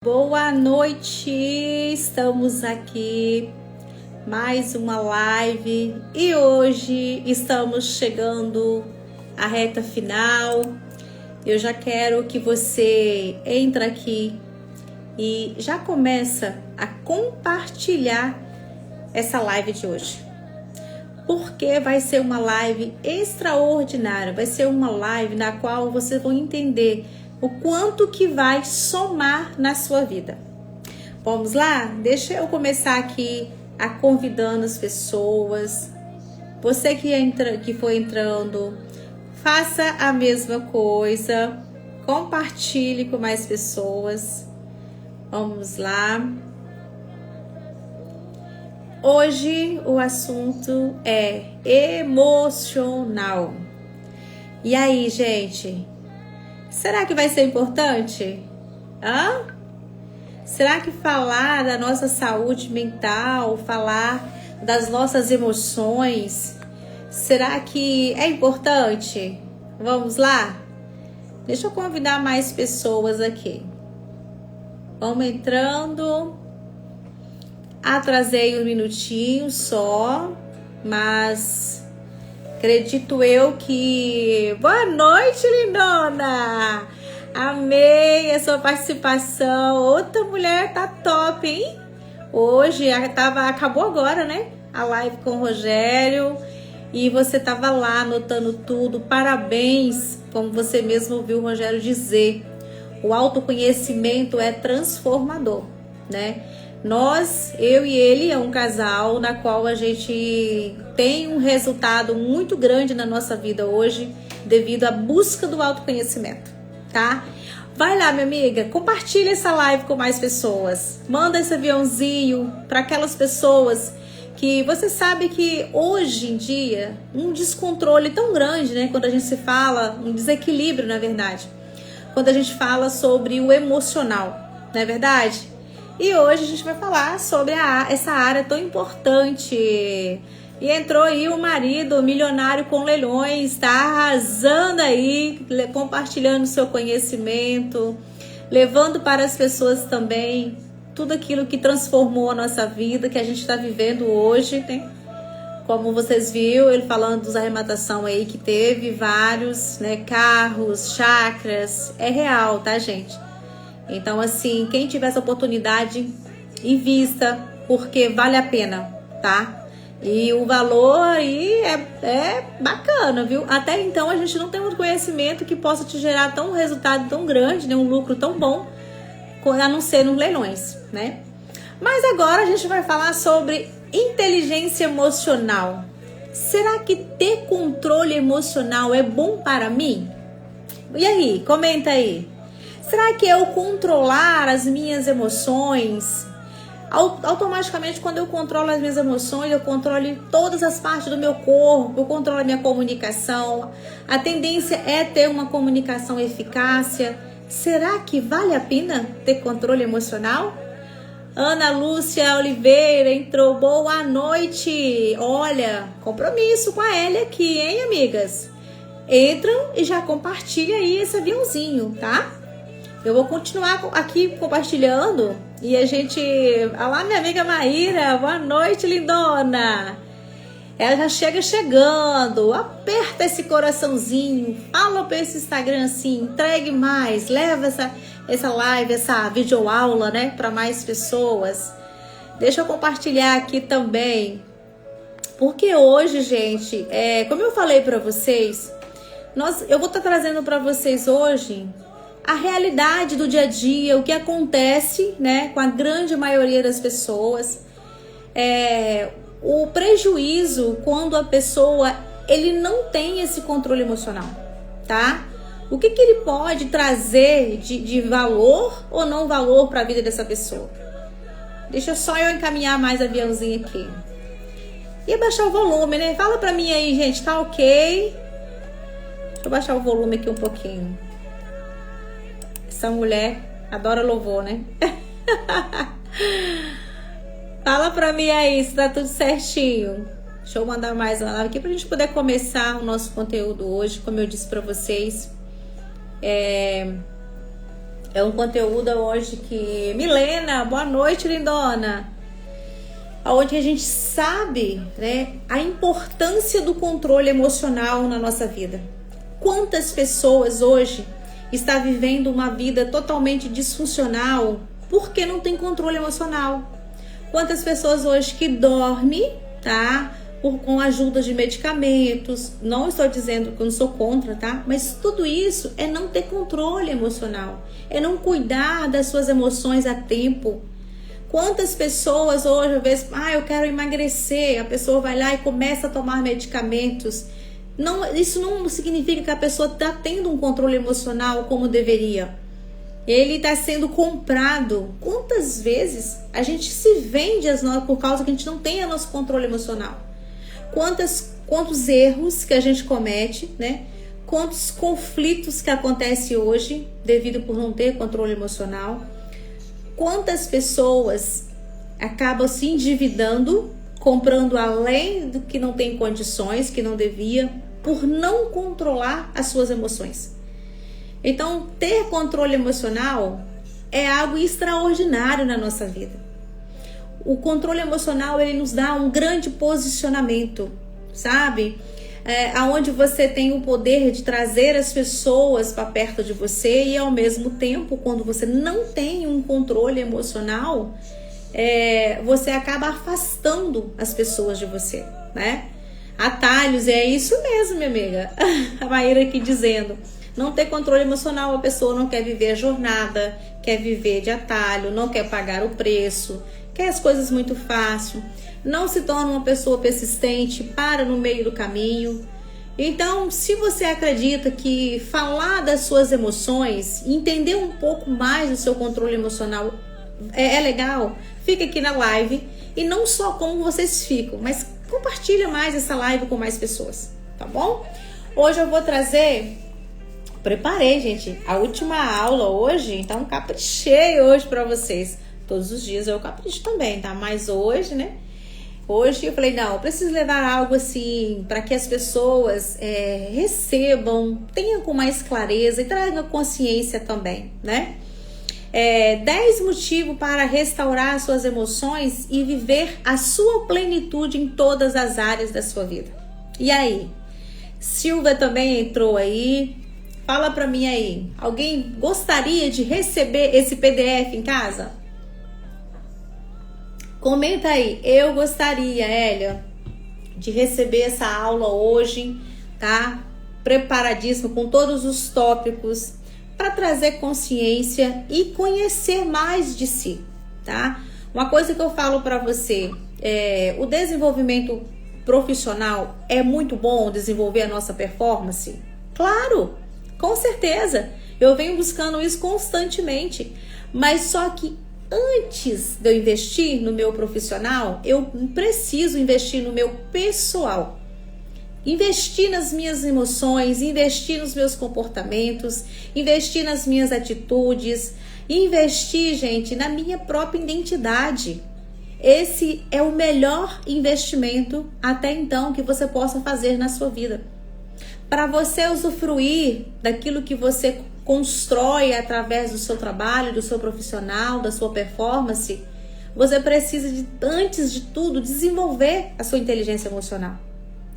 Boa noite, estamos aqui mais uma live e hoje estamos chegando à reta final. Eu já quero que você entre aqui e já começa a compartilhar essa live de hoje, porque vai ser uma live extraordinária, vai ser uma live na qual vocês vão entender o quanto que vai somar na sua vida. Vamos lá? Deixa eu começar aqui a convidando as pessoas. Você que foi entrando, faça a mesma coisa. Compartilhe com mais pessoas. Vamos lá. Hoje o assunto é emocional. E aí, gente? Será que vai ser importante? Será que falar da nossa saúde mental, falar das nossas emoções, será que é importante? Vamos lá? Deixa eu convidar mais pessoas aqui. Vamos entrando. Atrasei um minutinho só, mas acredito eu que... Boa noite, lindona! Amei a sua participação. Outra mulher tá top, hein? Hoje acabou agora, né? A live com o Rogério. E você tava lá anotando tudo. Parabéns, como você mesmo ouviu o Rogério dizer. O autoconhecimento é transformador, né? Eu e ele é um casal na qual a gente tem um resultado muito grande na nossa vida hoje devido à busca do autoconhecimento, tá? Vai lá, minha amiga, compartilha essa live com mais pessoas. Manda esse aviãozinho para aquelas pessoas que você sabe que hoje em dia um descontrole tão grande, né? Quando a gente se fala, um desequilíbrio, na verdade. Quando a gente fala sobre o emocional, não é verdade? E hoje a gente vai falar sobre essa área tão importante. E entrou aí o marido milionário com leilões, tá arrasando aí, compartilhando seu conhecimento, levando para as pessoas também tudo aquilo que transformou a nossa vida, que a gente está vivendo hoje, né? Como vocês viram, ele falando dos arrematação aí que teve vários, né? Carros, chácaras, é real, tá, gente? Então, assim, quem tiver essa oportunidade, invista, porque vale a pena, tá? E o valor aí é bacana, viu? Até então, a gente não tem um conhecimento que possa te gerar um resultado tão grande, né? Um lucro tão bom, a não ser nos leilões, né? Mas agora a gente vai falar sobre inteligência emocional. Será que ter controle emocional é bom para mim? E aí, comenta aí. Será que eu controlar as minhas emoções, automaticamente quando eu controlo as minhas emoções, eu controlo todas as partes do meu corpo, eu controlo a minha comunicação, a tendência é ter uma comunicação eficácia. Será que vale a pena ter controle emocional? Ana Lúcia Oliveira entrou, boa noite. Olha, compromisso com a Elia aqui, hein, amigas? Entram e já compartilha aí esse aviãozinho, tá? Eu vou continuar aqui compartilhando e a gente... Olá, minha amiga Maíra, boa noite, lindona. Ela já chega chegando, aperta esse coraçãozinho, fala para esse Instagram assim, entregue mais, leva essa live, essa videoaula, né, para mais pessoas. Deixa eu compartilhar aqui também, porque hoje, gente, como eu falei para vocês, eu vou estar trazendo para vocês hoje a realidade do dia a dia, o que acontece, né, com a grande maioria das pessoas, o prejuízo quando a pessoa ele não tem esse controle emocional, tá? O que ele pode trazer de valor ou não valor para a vida dessa pessoa? Deixa só eu encaminhar mais aviãozinho aqui. E abaixar o volume, né? Fala pra mim aí, gente, tá ok? Deixa eu baixar o volume aqui um pouquinho. Essa mulher adora louvor, né? Fala pra mim aí se tá tudo certinho. Deixa eu mandar mais uma live aqui pra gente poder começar o nosso conteúdo hoje. Como eu disse pra vocês, É um conteúdo hoje que... Milena, boa noite, lindona! Onde a gente sabe, né, a importância do controle emocional na nossa vida. Quantas pessoas hoje estão vivendo uma vida totalmente disfuncional porque não tem controle emocional? Quantas pessoas hoje que dormem, tá? Com a ajuda de medicamentos. Não estou dizendo que eu não sou contra, tá? Mas tudo isso é não ter controle emocional. É não cuidar das suas emoções a tempo. Quantas pessoas hoje, às vezes, eu quero emagrecer, a pessoa vai lá e começa a tomar medicamentos. Não, isso não significa que a pessoa está tendo um controle emocional como deveria. Ele está sendo comprado. Quantas vezes a gente se vende por causa que a gente não tem o nosso controle emocional? Quantos erros que a gente comete, né? Quantos conflitos que acontecem hoje devido por não ter controle emocional? Quantas pessoas acabam se endividando, comprando além do que não tem condições, que não devia, por não controlar as suas emoções. Então, ter controle emocional é algo extraordinário na nossa vida. O controle emocional, ele nos dá um grande posicionamento, sabe? Aonde você tem o poder de trazer as pessoas para perto de você e ao mesmo tempo, quando você não tem um controle emocional, você acaba afastando as pessoas de você, né? Atalhos, é isso mesmo, minha amiga. A Maíra aqui dizendo, não ter controle emocional, a pessoa não quer viver a jornada, quer viver de atalho, não quer pagar o preço, quer as coisas muito fácil, não se torna uma pessoa persistente, para no meio do caminho. Então, se você acredita que falar das suas emoções, entender um pouco mais do seu controle emocional é legal, fica aqui na live e não só como vocês ficam, mas compartilha mais essa live com mais pessoas, tá bom? Hoje eu vou trazer, preparei, gente, a última aula hoje, então caprichei hoje para vocês. Todos os dias eu capricho também, tá? Mas hoje, né? Hoje eu falei, não, eu preciso levar algo assim para que as pessoas recebam, tenham com mais clareza e tragam consciência também, né? 10 motivos para restaurar as suas emoções e viver a sua plenitude em todas as áreas da sua vida. E aí? Silvia também entrou aí. Fala para mim aí. Alguém gostaria de receber esse PDF em casa? Comenta aí, eu gostaria, Hélia, de receber essa aula hoje, tá? Preparadíssimo com todos os tópicos para trazer consciência e conhecer mais de si, tá? Uma coisa que eu falo para você, o desenvolvimento profissional é muito bom desenvolver a nossa performance? Claro, com certeza. Eu venho buscando isso constantemente, mas só que antes de eu investir no meu profissional, eu preciso investir no meu pessoal. Investir nas minhas emoções, investir nos meus comportamentos, investir nas minhas atitudes, investir, gente, na minha própria identidade. Esse é o melhor investimento até então que você possa fazer na sua vida. Para você usufruir daquilo que você constrói através do seu trabalho, do seu profissional, da sua performance, você precisa antes de tudo, desenvolver a sua inteligência emocional.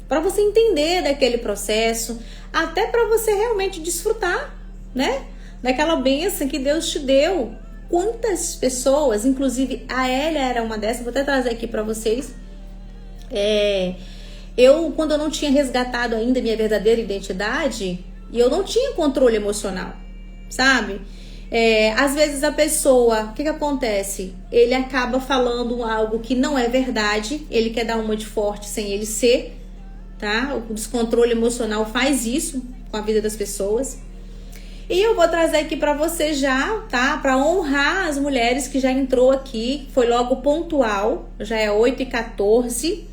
Para você entender daquele processo, até para você realmente desfrutar, né? Daquela bênção que Deus te deu. Quantas pessoas, inclusive a Hélia era uma dessas, vou até trazer aqui para vocês. Quando eu não tinha resgatado ainda minha verdadeira identidade, e eu não tinha controle emocional, sabe? Às vezes a pessoa, o que acontece? Ele acaba falando algo que não é verdade, ele quer dar uma de forte sem ele ser, tá? O descontrole emocional faz isso com a vida das pessoas. E eu vou trazer aqui para você já, tá? Para honrar as mulheres que já entrou aqui, foi logo pontual, já é 8h14,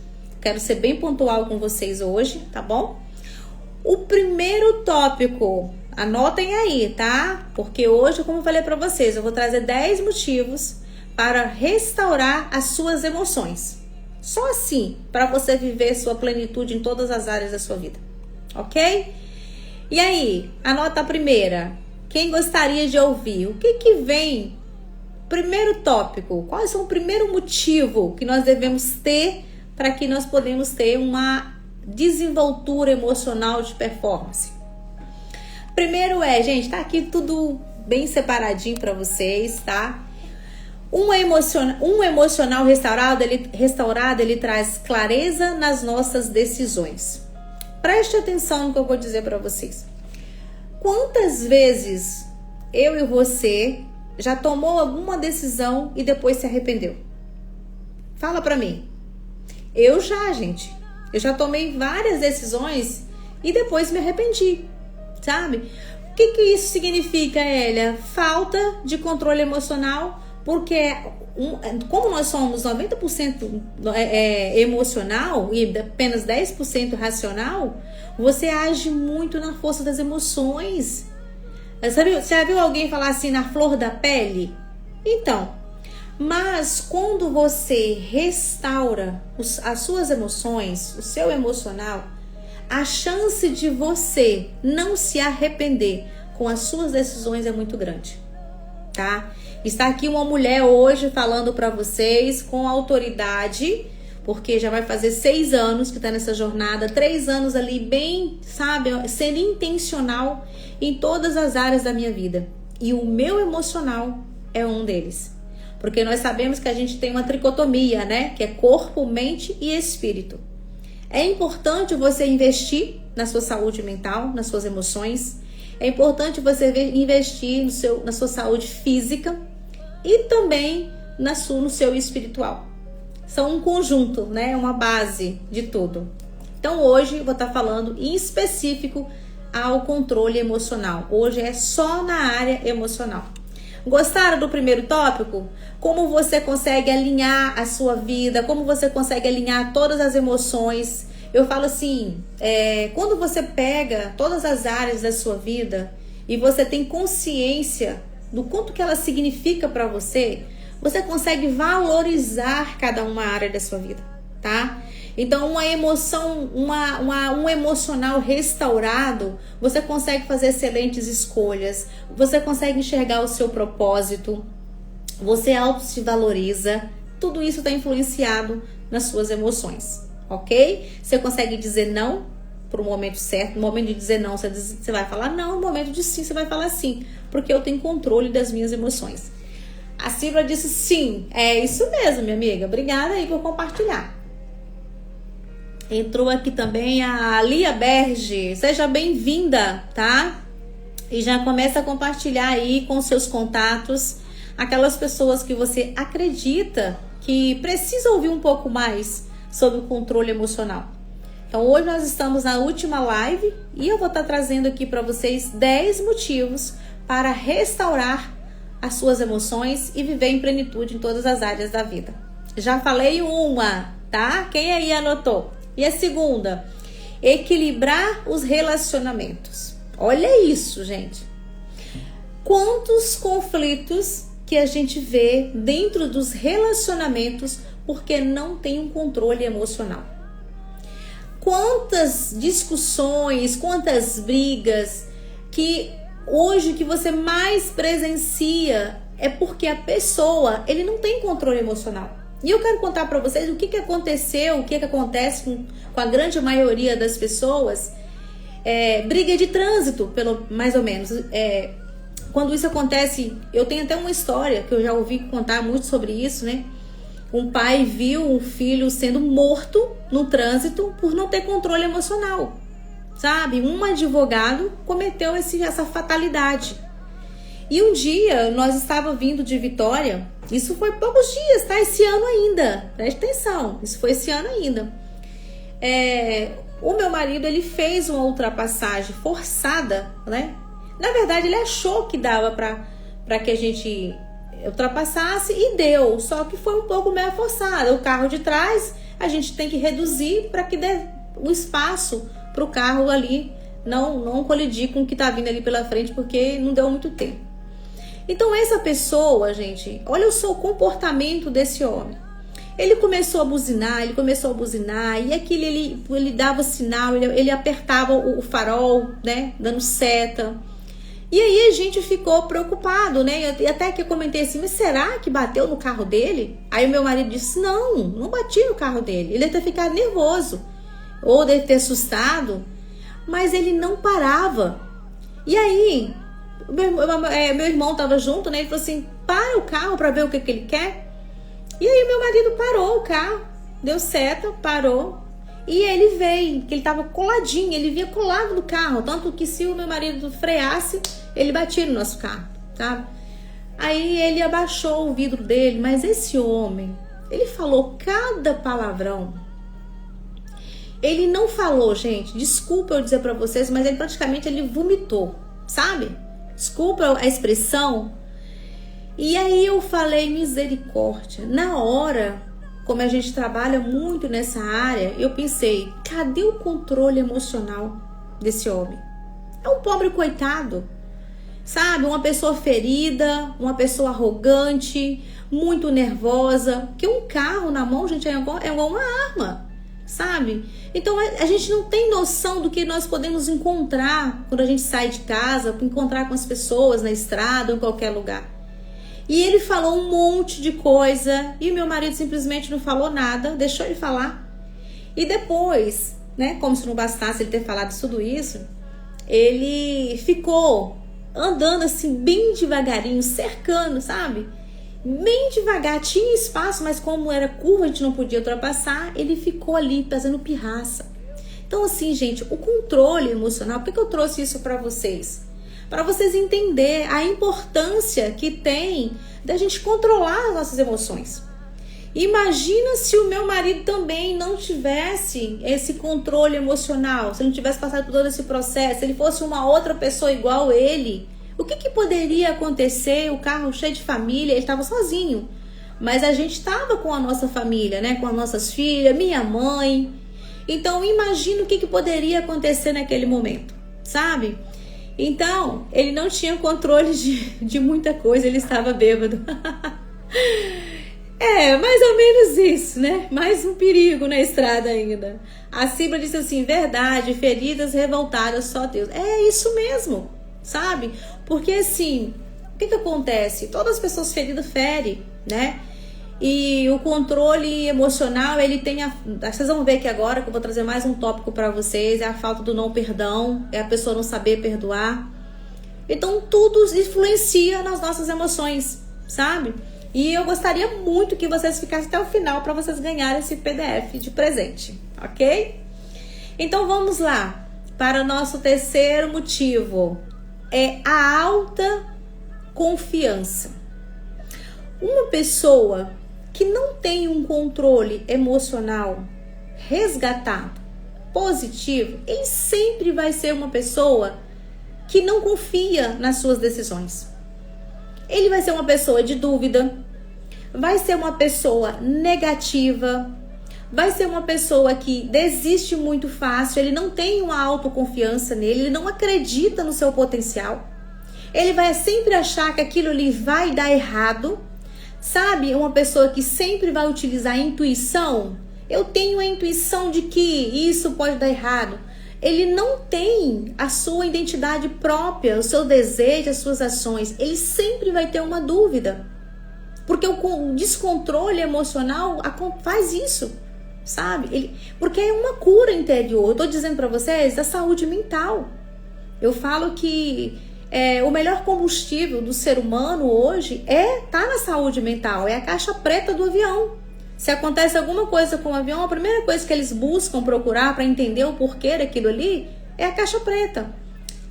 quero ser bem pontual com vocês hoje, tá bom? O primeiro tópico, anotem aí, tá? Porque hoje, como eu falei para vocês, eu vou trazer 10 motivos para restaurar as suas emoções. Só assim, para você viver sua plenitude em todas as áreas da sua vida, ok? E aí, anota a primeira. Quem gostaria de ouvir? O que vem? Primeiro tópico. Qual é o primeiro motivo que nós devemos ter para que nós podemos ter uma desenvoltura emocional de performance? Primeiro gente, tá aqui tudo bem separadinho para vocês, tá? Um emocional restaurado, ele traz clareza nas nossas decisões. Preste atenção no que eu vou dizer para vocês. Quantas vezes eu e você já tomou alguma decisão e depois se arrependeu? Fala pra mim. Eu já, gente. Eu já tomei várias decisões e depois me arrependi, sabe? O que isso significa, Elia? Falta de controle emocional, porque como nós somos 90% emocional e apenas 10% racional, você age muito na força das emoções. Você já viu alguém falar assim, na flor da pele? Então, mas quando você restaura as suas emoções, o seu emocional, a chance de você não se arrepender com as suas decisões é muito grande, tá? Está aqui uma mulher hoje falando para vocês com autoridade, porque já vai fazer 6 anos que está nessa jornada, 3 anos ali bem, sabe, sendo intencional em todas as áreas da minha vida. E o meu emocional é um deles. Porque nós sabemos que a gente tem uma tricotomia, né? Que é corpo, mente e espírito. É importante você investir na sua saúde mental, nas suas emoções. É importante você investir na sua saúde física e também no seu espiritual. São um conjunto, né? Uma base de tudo. Então hoje eu vou estar falando em específico ao controle emocional. Hoje é só na área emocional. Gostaram do primeiro tópico? Como você consegue alinhar a sua vida, como você consegue alinhar todas as emoções. Eu falo assim, quando você pega todas as áreas da sua vida e você tem consciência do quanto que ela significa para você, você consegue valorizar cada uma área da sua vida, tá? Então, uma emoção, um emocional restaurado, você consegue fazer excelentes escolhas, você consegue enxergar o seu propósito, você auto se valoriza, tudo isso está influenciado nas suas emoções, ok? Você consegue dizer não para o momento certo, no momento de dizer não, você vai falar não, no momento de sim, você vai falar sim, porque eu tenho controle das minhas emoções. A Silvia disse sim, é isso mesmo, minha amiga, obrigada aí por compartilhar. Entrou aqui também a Lia Berge. Seja bem-vinda, tá? E já começa a compartilhar aí com seus contatos aquelas pessoas que você acredita que precisa ouvir um pouco mais sobre o controle emocional. Então hoje nós estamos na última live e eu vou estar trazendo aqui para vocês 10 motivos para restaurar as suas emoções e viver em plenitude em todas as áreas da vida. Já falei uma, tá? Quem aí anotou? E a segunda, equilibrar os relacionamentos. Olha isso, gente. Quantos conflitos que a gente vê dentro dos relacionamentos porque não tem um controle emocional. Quantas discussões, quantas brigas que hoje que você mais presencia é porque a pessoa, ele não tem controle emocional. E eu quero contar para vocês o que aconteceu, o que acontece com a grande maioria das pessoas. Briga de trânsito, mais ou menos. Quando isso acontece, eu tenho até uma história que eu já ouvi contar muito sobre isso, né? Um pai viu um filho sendo morto no trânsito por não ter controle emocional, sabe? Um advogado cometeu essa fatalidade. E um dia, nós estávamos vindo de Vitória, isso foi poucos dias, tá? Esse ano ainda, preste atenção, isso foi esse ano ainda. O meu marido, ele fez uma ultrapassagem forçada, né? Na verdade, ele achou que dava para que a gente ultrapassasse e deu, só que foi um pouco meio forçada. O carro de trás, a gente tem que reduzir para que dê o espaço para o carro ali não colidir com o que está vindo ali pela frente, porque não deu muito tempo. Então essa pessoa, gente, olha o comportamento desse homem. Ele começou a buzinar, e aquilo ele dava sinal, ele apertava o farol, né, dando seta. E aí a gente ficou preocupado, né? E até que eu comentei assim, mas será que bateu no carro dele? Aí o meu marido disse, não bati no carro dele. Ele deve ter ficado nervoso, ou deve ter assustado, mas ele não parava. E aí, meu irmão estava junto, né? Ele falou assim, para o carro para ver o que ele quer. E aí o meu marido parou o carro, deu seta, parou. E ele veio, que ele estava coladinho, ele vinha colado no carro. Tanto que se o meu marido freasse, ele batia no nosso carro, tá? Aí ele abaixou o vidro dele, mas esse homem, ele falou cada palavrão. Ele não falou, gente, desculpa eu dizer pra vocês, mas ele praticamente vomitou, sabe? Desculpa a expressão. E aí eu falei, misericórdia. Na hora, como a gente trabalha muito nessa área, eu pensei, cadê o controle emocional desse homem? É um pobre coitado, sabe? Uma pessoa ferida, uma pessoa arrogante, muito nervosa. Porque um carro na mão, gente, é igual uma arma, sabe? Então a gente não tem noção do que nós podemos encontrar quando a gente sai de casa, encontrar com as pessoas na estrada ou em qualquer lugar. E ele falou um monte de coisa e o meu marido simplesmente não falou nada, deixou ele falar. E depois, né, como se não bastasse ele ter falado tudo isso, ele ficou andando assim bem devagarinho, cercando, sabe? Bem devagar, tinha espaço, mas como era curva, a gente não podia ultrapassar, ele ficou ali fazendo pirraça. Então assim, gente, o controle emocional, por que eu trouxe isso para vocês? Para vocês entenderem a importância que tem da gente controlar as nossas emoções. Imagina se o meu marido também não tivesse esse controle emocional, se ele não tivesse passado por todo esse processo, se ele fosse uma outra pessoa igual ele, o que poderia acontecer? O carro cheio de família, ele estava sozinho, mas a gente estava com a nossa família, né? Com as nossas filhas, minha mãe. Então imagina o que poderia acontecer naquele momento, sabe? Então, ele não tinha controle de muita coisa, ele estava bêbado. É, mais ou menos isso, né? Mais um perigo na estrada ainda. A Cibra disse assim, verdade, feridas revoltadas, só Deus. É isso mesmo, sabe? Porque assim, o que acontece? Todas as pessoas feridas ferem, né? E o controle emocional, ele tem vocês vão ver aqui agora que eu vou trazer mais um tópico para vocês, é a falta do não perdão, é a pessoa não saber perdoar. Então tudo influencia nas nossas emoções, sabe? E eu gostaria muito que vocês ficassem até o final para vocês ganharem esse PDF de presente, ok? Então vamos lá para o nosso terceiro motivo, é a alta confiança. Uma pessoa que não tem um controle emocional resgatado, positivo, ele sempre vai ser uma pessoa que não confia nas suas decisões. Ele vai ser uma pessoa de dúvida, vai ser uma pessoa negativa, vai ser uma pessoa que desiste muito fácil, ele não tem uma autoconfiança nele, ele não acredita no seu potencial, ele vai sempre achar que aquilo ali vai dar errado. Sabe, uma pessoa que sempre vai utilizar a intuição, eu tenho a intuição de que isso pode dar errado. Ele não tem a sua identidade própria, o seu desejo, as suas ações. Ele sempre vai ter uma dúvida. Porque o descontrole emocional faz isso, sabe? Porque é uma cura interior. Eu tô dizendo para vocês da saúde mental. Eu falo que o melhor combustível do ser humano hoje tá na saúde mental, é a caixa preta do avião. Se acontece alguma coisa com o avião, a primeira coisa que eles buscam procurar para entender o porquê daquilo ali é a caixa preta.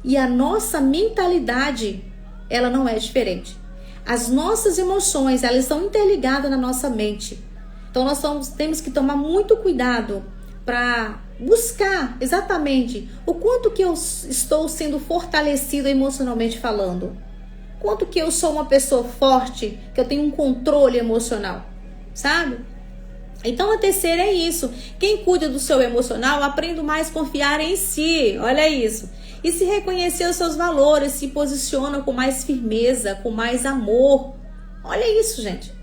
E a nossa mentalidade, ela não é diferente. As nossas emoções, elas estão interligadas na nossa mente. Então nós temos que tomar muito cuidado para buscar exatamente o quanto que eu estou sendo fortalecido emocionalmente falando. Quanto que eu sou uma pessoa forte, que eu tenho um controle emocional, sabe? Então a terceira é isso. Quem cuida do seu emocional aprende mais a confiar em si, olha isso. E se reconhecer os seus valores, se posiciona com mais firmeza, com mais amor. Olha isso, gente.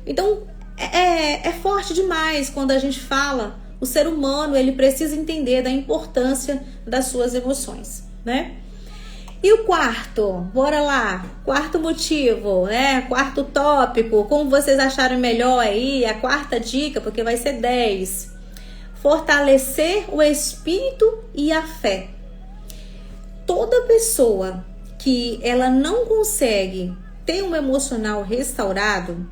Então é forte demais quando a gente fala. O ser humano, ele precisa entender da importância das suas emoções, né? E o quarto, bora lá, quarto motivo, né? Quarto tópico, como vocês acharem melhor aí, a quarta dica, porque vai ser 10. Fortalecer o espírito e a fé. Toda pessoa que ela não consegue ter um emocional restaurado,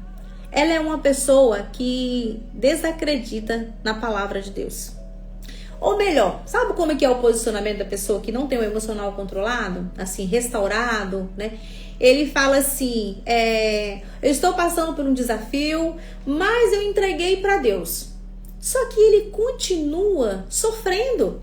ela é uma pessoa que desacredita na palavra de Deus. Ou melhor, sabe como é que é o posicionamento da pessoa que não tem o emocional controlado, assim, restaurado, né? Ele fala assim, eu estou passando por um desafio, mas eu entreguei para Deus. Só que ele continua sofrendo.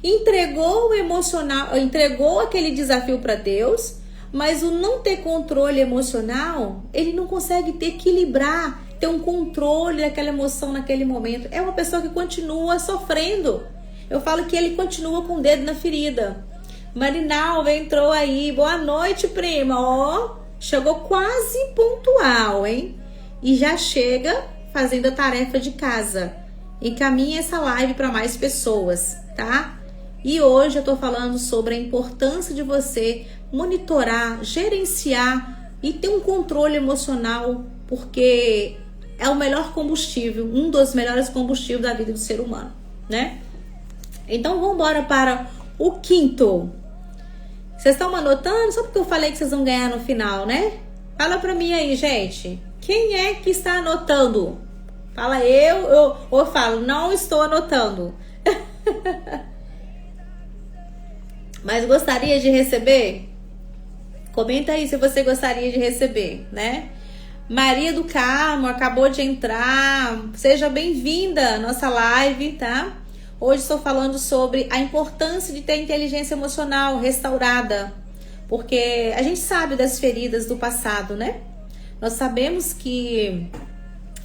Entregou o emocional, entregou aquele desafio para Deus, mas o não ter controle emocional, ele não consegue equilibrar, ter um controle daquela emoção naquele momento. É uma pessoa que continua sofrendo. Eu falo que ele continua com o dedo na ferida. Marinalva entrou aí. Boa noite, prima. Ó, chegou quase pontual, hein? E já chega fazendo a tarefa de casa. Encaminha essa live para mais pessoas, tá? E hoje eu tô falando sobre a importância de você monitorar, gerenciar e ter um controle emocional, porque é o melhor combustível, um dos melhores combustíveis da vida do ser humano, né? Então vamos embora para o quinto. Vocês estão anotando? Só porque eu falei que vocês vão ganhar no final, né? Fala pra mim aí, gente. Quem é que está anotando? Fala eu falo, não estou anotando. Mas gostaria de receber? Comenta aí se você gostaria de receber, né? Maria do Carmo acabou de entrar. Seja bem-vinda à nossa live, tá? Hoje estou falando sobre a importância de ter inteligência emocional restaurada. Porque a gente sabe das feridas do passado, né? Nós sabemos que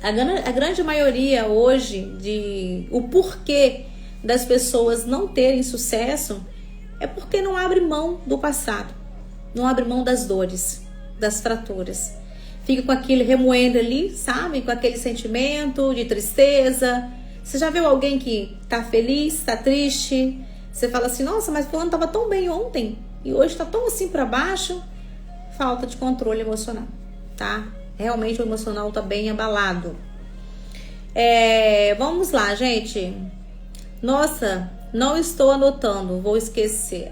a grande maioria hoje o porquê das pessoas não terem sucesso é porque não abre mão do passado. Não abre mão das dores, das fraturas. Fica com aquilo remoendo ali, sabe? Com aquele sentimento de tristeza. Você já viu alguém que tá feliz, tá triste? Você fala assim, nossa, mas fulano tava tão bem ontem e hoje tá tão assim pra baixo. Falta de controle emocional, tá? Realmente o emocional tá bem abalado. Vamos lá, gente. Nossa, não estou anotando, vou esquecer.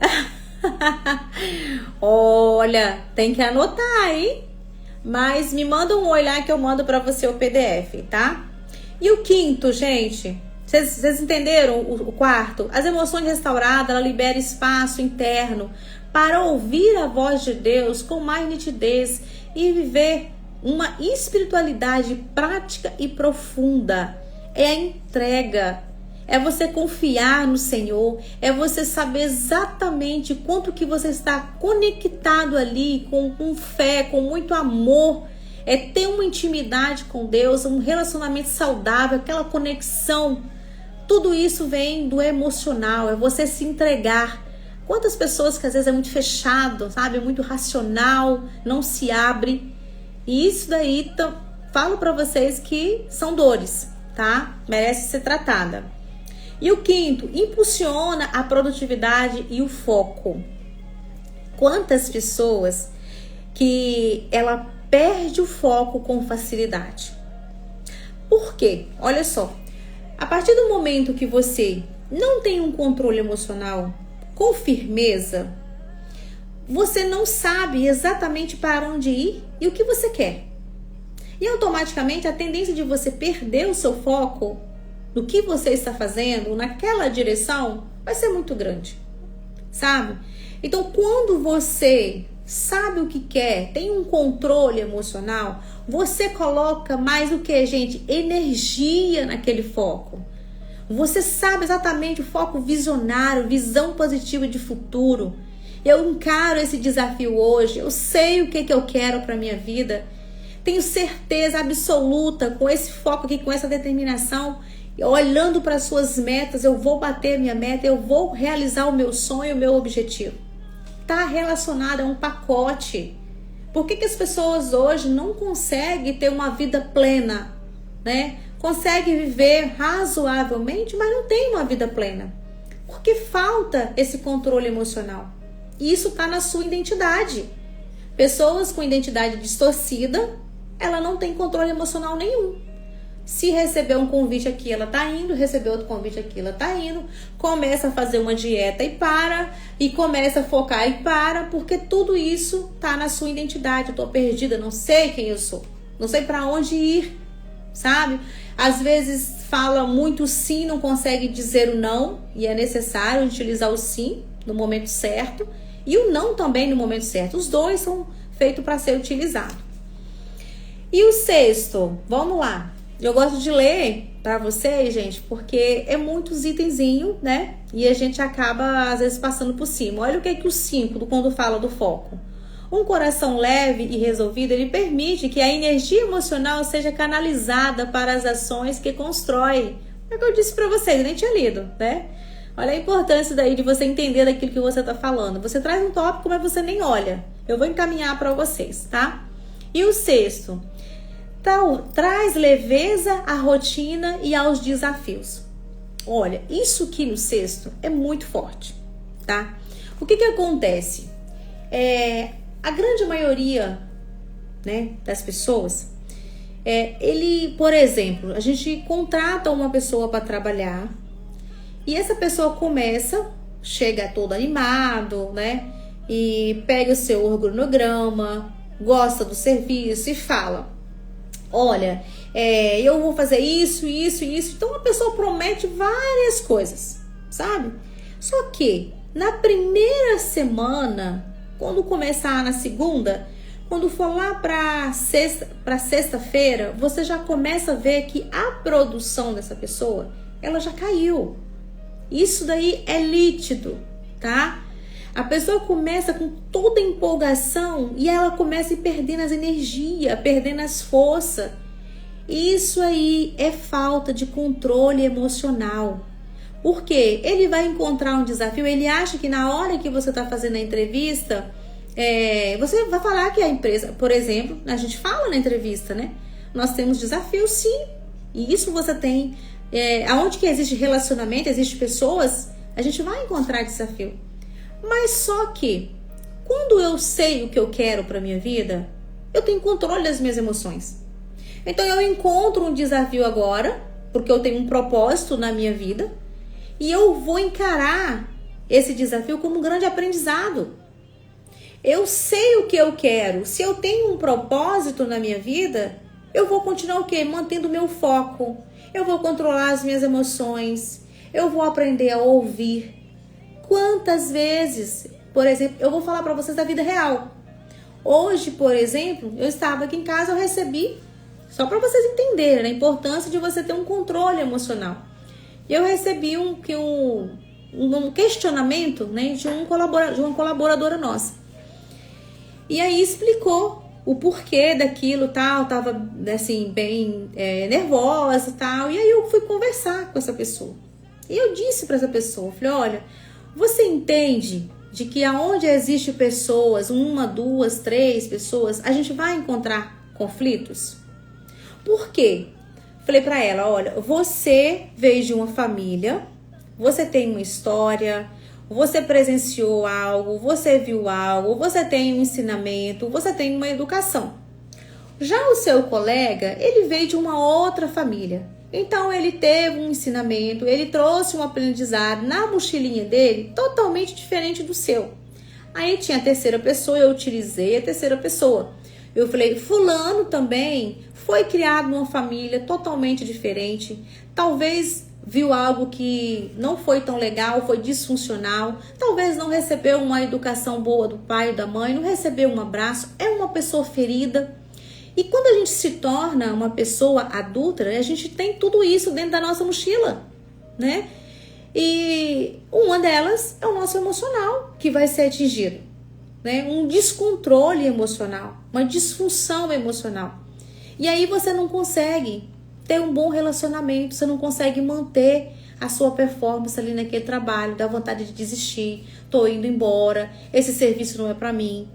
Olha, tem que anotar, hein? Mas me manda um oi lá que eu mando pra você o PDF, tá? E o quinto, gente, vocês entenderam o quarto? As emoções restauradas, ela libera espaço interno para ouvir a voz de Deus com mais nitidez e viver uma espiritualidade prática e profunda. É a entrega, é você confiar no Senhor, é você saber exatamente quanto que você está conectado ali com fé, com muito amor. É ter uma intimidade com Deus, um relacionamento saudável, aquela conexão. Tudo isso vem do emocional, é você se entregar. Quantas pessoas que às vezes é muito fechado, sabe? Muito racional, não se abre. E isso daí, falo para vocês que são dores, tá? Merece ser tratada. E o quinto, impulsiona a produtividade e o foco. Quantas pessoas que ela perde o foco com facilidade. Por quê? Olha só, a partir do momento que você não tem um controle emocional com firmeza, você não sabe exatamente para onde ir e o que você quer. E automaticamente a tendência de você perder o seu foco no que você está fazendo, naquela direção, vai ser muito grande, sabe? Então, quando você sabe o que quer, tem um controle emocional, você coloca mais o que, gente? Energia naquele foco. Você sabe exatamente o foco visionário, visão positiva de futuro. Eu encaro esse desafio hoje, eu sei o que eu quero para minha vida. Tenho certeza absoluta, com esse foco aqui, com essa determinação, olhando para as suas metas, eu vou bater a minha meta, eu vou realizar o meu sonho, o meu objetivo. Está relacionado a um pacote. Por que as pessoas hoje não conseguem ter uma vida plena, né? Conseguem viver razoavelmente, mas não tem uma vida plena. Porque falta esse controle emocional. E isso tá na sua identidade. Pessoas com identidade distorcida, ela não tem controle emocional nenhum. Se receber um convite aqui, ela tá indo, receber outro convite aqui, ela tá indo, começa a fazer uma dieta e para, e começa a focar e para, porque tudo isso tá na sua identidade. Eu tô perdida, não sei quem eu sou, não sei para onde ir, sabe? Às vezes fala muito sim, não consegue dizer o não, e é necessário utilizar o sim no momento certo, e o não também no momento certo. Os dois são feitos para ser utilizados. E o sexto, vamos lá. Eu gosto de ler para vocês, gente, porque é muitos itenzinhos, né? E a gente acaba, às vezes, passando por cima. Olha o que é que o 5, quando fala do foco. Um coração leve e resolvido, ele permite que a energia emocional seja canalizada para as ações que constrói. É o que eu disse para vocês, eu nem tinha lido, né? Olha a importância daí de você entender daquilo que você tá falando. Você traz um tópico, mas você nem olha. Eu vou encaminhar para vocês, tá? E o sexto, traz leveza à rotina e aos desafios. Olha, isso aqui no sexto é muito forte, tá? O que acontece? A grande maioria, né, das pessoas, ele, por exemplo, a gente contrata uma pessoa para trabalhar e essa pessoa chega todo animado, né, e pega o seu organograma, gosta do serviço e fala: olha, eu vou fazer isso, isso e isso. Então a pessoa promete várias coisas, sabe? Só que na primeira semana, quando começar na segunda, quando for lá para sexta-feira, você já começa a ver que a produção dessa pessoa, ela já caiu. Isso daí é nítido, tá? A pessoa começa com toda a empolgação e ela começa a perdendo as energias, perdendo as forças. Isso aí é falta de controle emocional. Porque ele vai encontrar um desafio, ele acha que na hora que você está fazendo a entrevista, você vai falar que a empresa, por exemplo, a gente fala na entrevista, né? Nós temos desafios, sim. E isso você tem. Aonde que existe relacionamento, existe pessoas, a gente vai encontrar desafio. Mas só que, quando eu sei o que eu quero para minha vida, eu tenho controle das minhas emoções. Então eu encontro um desafio agora, porque eu tenho um propósito na minha vida, e eu vou encarar esse desafio como um grande aprendizado. Eu sei o que eu quero. Se eu tenho um propósito na minha vida, eu vou continuar o quê? Mantendo o meu foco. Eu vou controlar as minhas emoções. Eu vou aprender a ouvir. Quantas vezes, por exemplo, eu vou falar para vocês da vida real. Hoje, por exemplo, eu estava aqui em casa, eu recebi, só para vocês entenderem a importância de você ter um controle emocional. Eu recebi um questionamento, né, de uma colaboradora nossa. E aí explicou o porquê daquilo, tal, tava assim bem nervosa, tal. E aí eu fui conversar com essa pessoa. E eu disse para essa pessoa, falei: olha, você entende de que aonde existe pessoas, 1, 2, 3 pessoas, a gente vai encontrar conflitos? Por quê? Falei para ela: olha, você veio de uma família, você tem uma história, você presenciou algo, você viu algo, você tem um ensinamento, você tem uma educação. Já o seu colega, ele veio de uma outra família. Então ele teve um ensinamento, ele trouxe um aprendizado na mochilinha dele totalmente diferente do seu. Aí tinha a terceira pessoa, eu utilizei a terceira pessoa. Eu falei: fulano também foi criado numa família totalmente diferente. Talvez viu algo que não foi tão legal, foi disfuncional. Talvez não recebeu uma educação boa do pai ou da mãe, não recebeu um abraço. É uma pessoa ferida. E quando a gente se torna uma pessoa adulta, a gente tem tudo isso dentro da nossa mochila, né? E uma delas é o nosso emocional, que vai ser atingido, né? Um descontrole emocional, uma disfunção emocional. E aí você não consegue ter um bom relacionamento, você não consegue manter a sua performance ali naquele trabalho, dá vontade de desistir, tô indo embora, esse serviço não é para mim.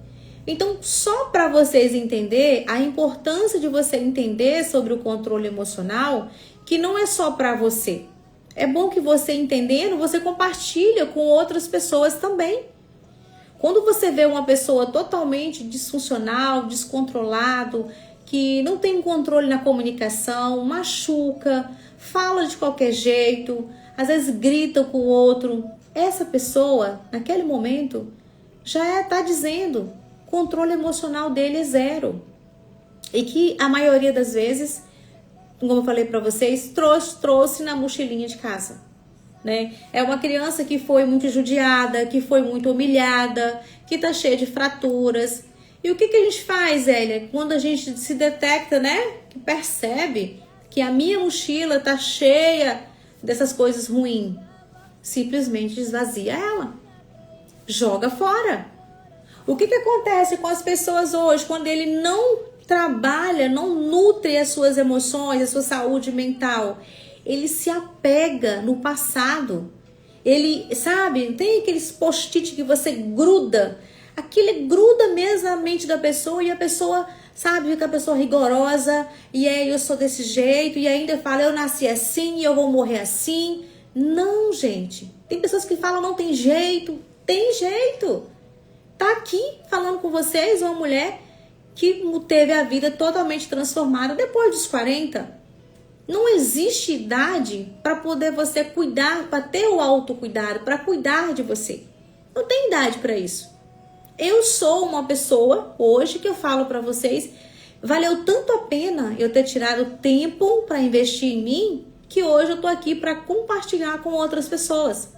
Então, só para vocês entenderem a importância de você entender sobre o controle emocional, que não é só para você. É bom que você entendendo, você compartilha com outras pessoas também. Quando você vê uma pessoa totalmente disfuncional, descontrolado, que não tem controle na comunicação, machuca, fala de qualquer jeito, às vezes grita com o outro, essa pessoa, naquele momento, já está dizendo que o controle emocional dele é zero. E que a maioria das vezes, como eu falei para vocês, trouxe na mochilinha de casa. Né? É uma criança que foi muito judiada, que foi muito humilhada, que está cheia de fraturas. E o que a gente faz, Elia? Quando a gente se detecta, né? Que percebe que a minha mochila está cheia dessas coisas ruins. Simplesmente esvazia ela. Joga fora. O que acontece com as pessoas hoje quando ele não trabalha, não nutre as suas emoções, a sua saúde mental? Ele se apega no passado. Ele, sabe, tem aqueles post-it que você gruda. Aquilo gruda mesmo na mente da pessoa e a pessoa, sabe, fica a pessoa rigorosa. E aí eu sou desse jeito e ainda fala, eu nasci assim e eu vou morrer assim. Não, gente. Tem pessoas que falam, não tem jeito. Tem jeito. Tá aqui falando com vocês uma mulher que teve a vida totalmente transformada depois dos 40. Não existe idade para poder você cuidar, para ter o autocuidado, para cuidar de você. Não tem idade para isso. Eu sou uma pessoa hoje que eu falo para vocês, valeu tanto a pena eu ter tirado tempo para investir em mim, que hoje eu tô aqui para compartilhar com outras pessoas.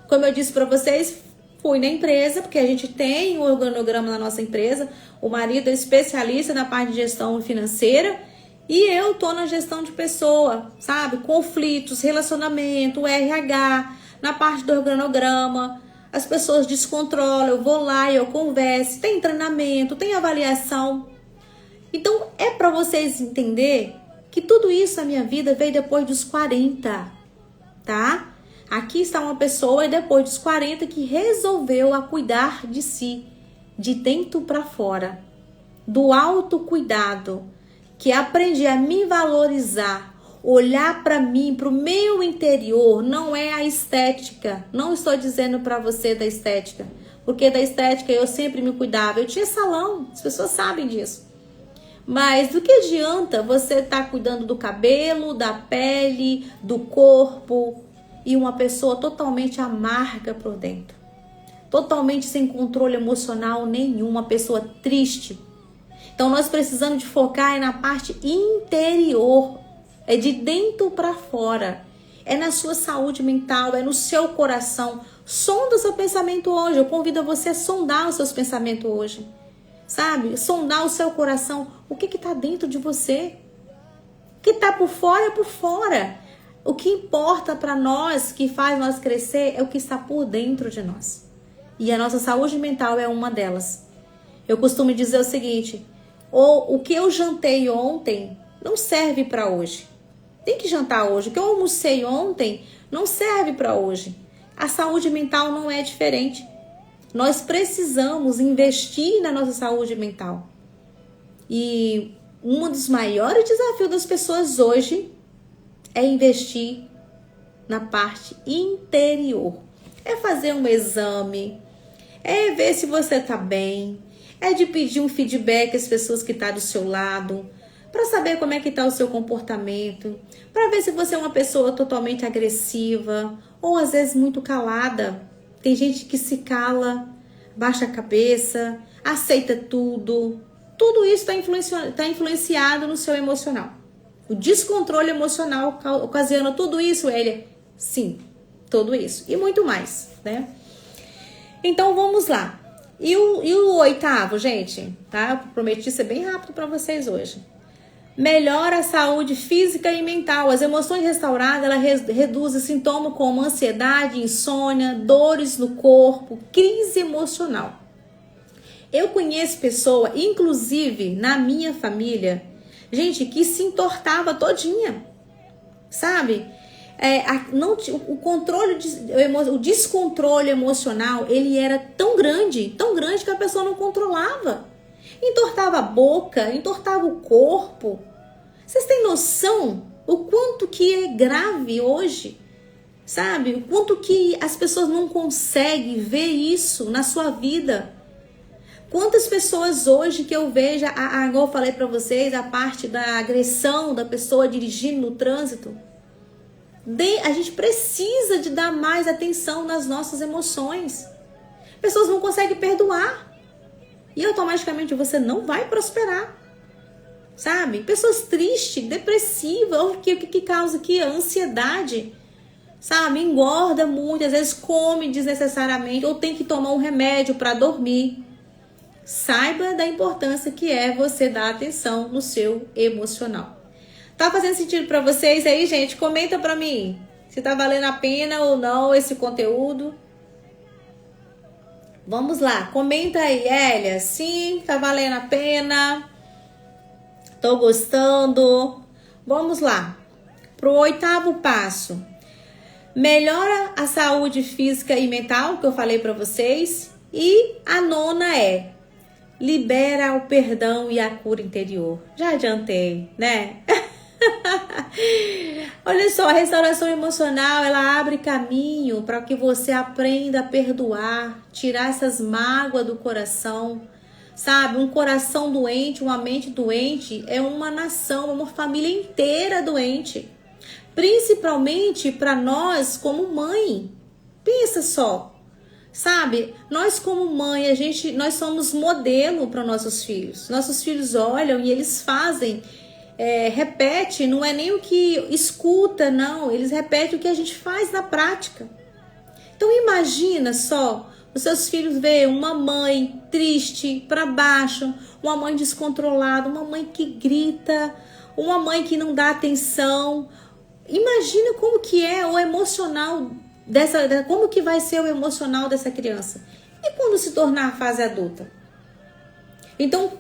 Como eu disse para vocês, fui na empresa, porque a gente tem um organograma na nossa empresa. O marido é especialista na parte de gestão financeira e eu tô na gestão de pessoa, sabe? Conflitos, relacionamento, RH, na parte do organograma. As pessoas descontrolam, eu vou lá e eu converso, tem treinamento, tem avaliação. Então é para vocês entender que tudo isso na minha vida veio depois dos 40, tá? Aqui está uma pessoa depois dos 40 que resolveu a cuidar de si, de dentro para fora, do autocuidado, que aprendi a me valorizar, olhar para mim, para o meu interior, não é a estética. Não estou dizendo para você da estética, porque da estética eu sempre me cuidava. Eu tinha salão, as pessoas sabem disso. Mas do que adianta você estar cuidando do cabelo, da pele, do corpo e uma pessoa totalmente amarga por dentro? Totalmente sem controle emocional nenhum, uma pessoa triste. Então nós precisamos de focar na parte interior, é de dentro para fora, é na sua saúde mental, é no seu coração. Sonda o seu pensamento hoje, eu convido você a sondar os seus pensamentos hoje, sabe? Sondar o seu coração, o que está dentro de você? O que está por fora é por fora. O que importa para nós, que faz nós crescer, é o que está por dentro de nós. E a nossa saúde mental é uma delas. Eu costumo dizer o seguinte, o que eu jantei ontem não serve para hoje. Tem que jantar hoje. O que eu almocei ontem não serve para hoje. A saúde mental não é diferente. Nós precisamos investir na nossa saúde mental. E um dos maiores desafios das pessoas hoje é investir na parte interior. É fazer um exame, é ver se você está bem, é de pedir um feedback às pessoas que estão do seu lado, para saber como é que está o seu comportamento, para ver se você é uma pessoa totalmente agressiva ou às vezes muito calada. Tem gente que se cala, baixa a cabeça, aceita tudo. Tudo isso está influenciado no seu emocional. O descontrole emocional ocasiona tudo isso, Elia? Sim, tudo isso. E muito mais, né? Então, vamos lá. E o oitavo, gente, tá? Eu prometi ser bem rápido para vocês hoje. Melhora a saúde física e mental. As emoções restauradas, ela reduz sintomas como ansiedade, insônia, dores no corpo, crise emocional. Eu conheço pessoa, inclusive na minha família, gente que se entortava todinha, sabe? O descontrole emocional, ele era tão grande que a pessoa não controlava. Entortava a boca, entortava o corpo. Vocês têm noção o quanto que é grave hoje? Sabe? O quanto que as pessoas não conseguem ver isso na sua vida. Quantas pessoas hoje que eu vejo, igual eu falei pra vocês, a parte da agressão da pessoa dirigindo no trânsito. A gente precisa de dar mais atenção nas nossas emoções. Pessoas não conseguem perdoar. E automaticamente você não vai prosperar. Sabe? Pessoas tristes, depressivas, o que causa aqui? A ansiedade. Sabe? Engorda muito, às vezes come desnecessariamente ou tem que tomar um remédio para dormir. Saiba da importância que é você dar atenção no seu emocional. Tá fazendo sentido para vocês aí, gente? Comenta para mim se tá valendo a pena ou não esse conteúdo. Vamos lá, comenta aí, Elia. Sim, tá valendo a pena. Tô gostando. Vamos lá. Pro 8º passo. Melhora a saúde física e mental, que eu falei para vocês. E a 9ª é: libera o perdão e a cura interior. Já adiantei, né? Olha só, a restauração emocional, ela abre caminho para que você aprenda a perdoar, tirar essas mágoas do coração. Sabe, um coração doente, uma mente doente é uma nação, uma família inteira doente. Principalmente para nós como mãe. Pensa só. Sabe, nós como mãe, nós somos modelo para nossos filhos. Nossos filhos olham e eles fazem, repete, não é nem o que escuta, não. Eles repetem o que a gente faz na prática. Então imagina só, os seus filhos veem uma mãe triste, para baixo, uma mãe descontrolada, uma mãe que grita, uma mãe que não dá atenção. Imagina como que é o emocional como que vai ser o emocional dessa criança. E quando se tornar a fase adulta? Então,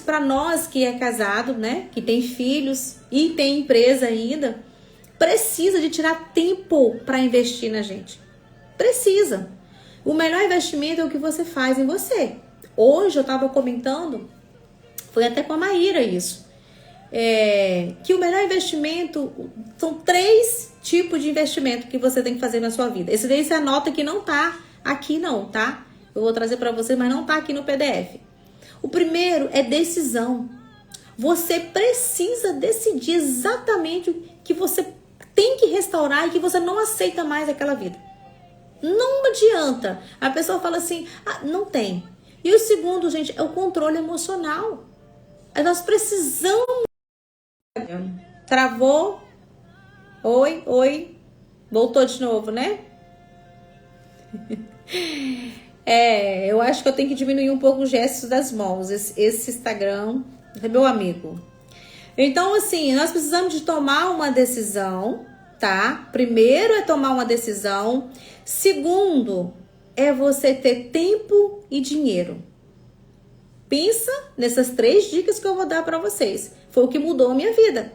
para nós que é casado, né, que tem filhos e tem empresa ainda, precisa de tirar tempo para investir na gente. Precisa. O melhor investimento é o que você faz em você. Hoje eu estava comentando, foi até com a Maíra isso, que o melhor investimento são 3 tipos de investimento que você tem que fazer na sua vida. Esse daí você anota que não tá aqui não, tá? Eu vou trazer para você, mas não tá aqui no PDF. O primeiro é decisão. Você precisa decidir exatamente o que você tem que restaurar e que você não aceita mais aquela vida. Não adianta. A pessoa fala assim, não tem. E o segundo, gente, é o controle emocional. Nós precisamos... Travou? Oi. Voltou de novo, né? Eu acho que eu tenho que diminuir um pouco os gestos das mãos. Esse Instagram é meu amigo. Então, assim, nós precisamos de tomar uma decisão, tá? Primeiro é tomar uma decisão. Segundo, é você ter tempo e dinheiro. Pensa nessas 3 dicas que eu vou dar para vocês. Foi o que mudou a minha vida,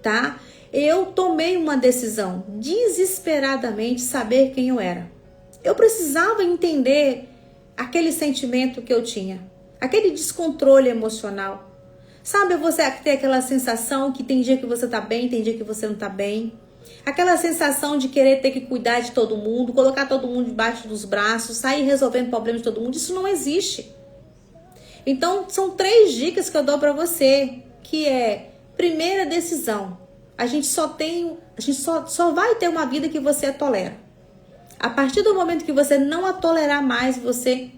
tá? Eu tomei uma decisão, desesperadamente, saber quem eu era. Eu precisava entender aquele sentimento que eu tinha, aquele descontrole emocional. Sabe, você ter aquela sensação que tem dia que você tá bem, tem dia que você não tá bem. Aquela sensação de querer ter que cuidar de todo mundo, colocar todo mundo debaixo dos braços, sair resolvendo problemas de todo mundo. Isso não existe. Então, são 3 dicas que eu dou pra você, que é, primeira decisão. A gente só vai ter uma vida que você a tolera. A partir do momento que você não a tolerar mais, você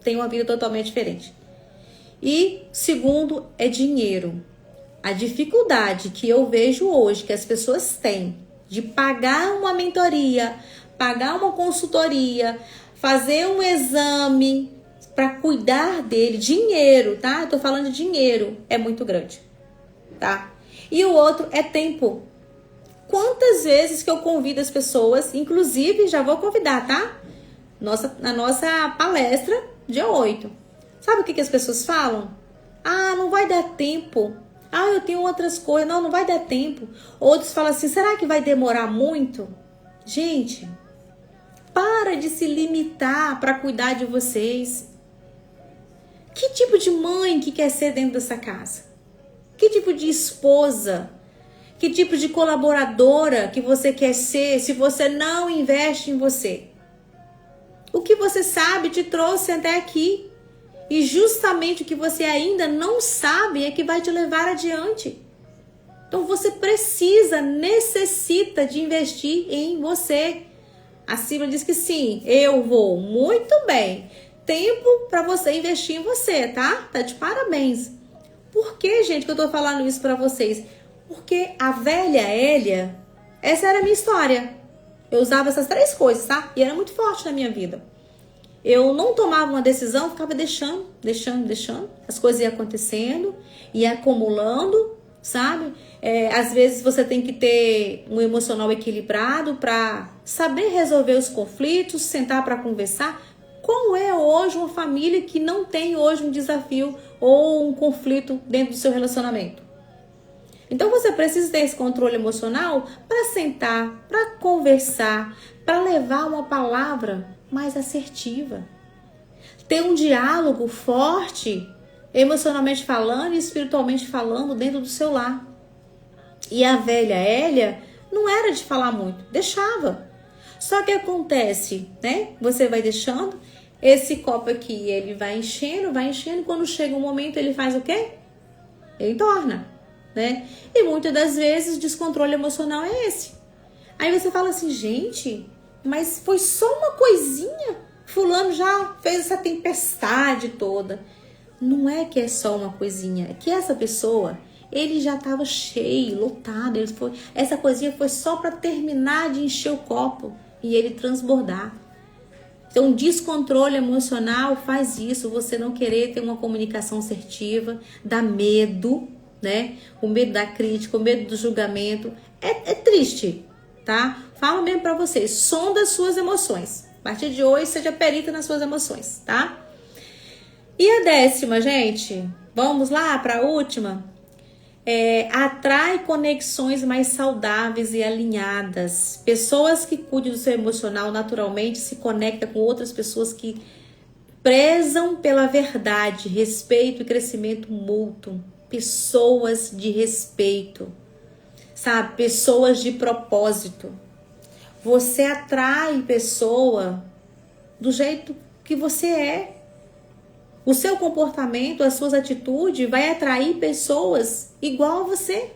tem uma vida totalmente diferente. E segundo é dinheiro. A dificuldade que eu vejo hoje que as pessoas têm de pagar uma mentoria, pagar uma consultoria, fazer um exame para cuidar dele, dinheiro, tá? Eu tô falando de dinheiro, é muito grande, tá? E o outro é tempo. Quantas vezes que eu convido as pessoas, inclusive já vou convidar, tá? Na nossa palestra, dia 8. Sabe o que as pessoas falam? Não vai dar tempo. Eu tenho outras coisas. Não vai dar tempo. Outros falam assim, será que vai demorar muito? Gente, para de se limitar para cuidar de vocês. Que tipo de mãe que quer ser dentro dessa casa? Que tipo de esposa? Que tipo de colaboradora que você quer ser se você não investe em você? O que você sabe te trouxe até aqui. E justamente o que você ainda não sabe é que vai te levar adiante. Então você necessita de investir em você. A Silvia diz que sim, eu vou. Muito bem. Tempo para você investir em você, tá? Tá de parabéns. Por que, gente, que eu tô falando isso para vocês? Porque a velha Hélia, essa era a minha história. Eu usava essas 3 coisas, tá? E era muito forte na minha vida. Eu não tomava uma decisão, ficava deixando. As coisas iam acontecendo, ia acumulando, sabe? Às vezes você tem que ter um emocional equilibrado para saber resolver os conflitos, sentar para conversar. Como é hoje uma família que não tem hoje um desafio ou um conflito dentro do seu relacionamento? Então você precisa ter esse controle emocional para sentar, para conversar, para levar uma palavra mais assertiva. Ter um diálogo forte, emocionalmente falando e espiritualmente falando dentro do seu lar. E a velha Hélia não era de falar muito, deixava. Só que acontece, né? Você vai deixando, esse copo aqui, ele vai enchendo, e quando chega um momento ele faz o quê? Ele torna, né? E muitas das vezes o descontrole emocional é esse. Aí você fala assim, gente, mas foi só uma coisinha? Fulano já fez essa tempestade toda. Não é que é só uma coisinha, é que essa pessoa, ele já estava cheio, lotado. Essa coisinha foi só para terminar de encher o copo e ele transbordar. Então, descontrole emocional faz isso, você não querer ter uma comunicação assertiva, dá medo, né? O medo da crítica, o medo do julgamento. É triste, tá? Falo mesmo pra vocês, sonda as suas emoções. A partir de hoje, seja perita nas suas emoções, tá? E a 10ª, gente? Vamos lá para a última? Atrai conexões mais saudáveis e alinhadas. Pessoas que cuidam do seu emocional naturalmente se conectam com outras pessoas que prezam pela verdade, respeito e crescimento mútuo. Pessoas de respeito, sabe? Pessoas de propósito. Você atrai pessoa do jeito que você é. O seu comportamento, as suas atitudes vai atrair pessoas igual a você.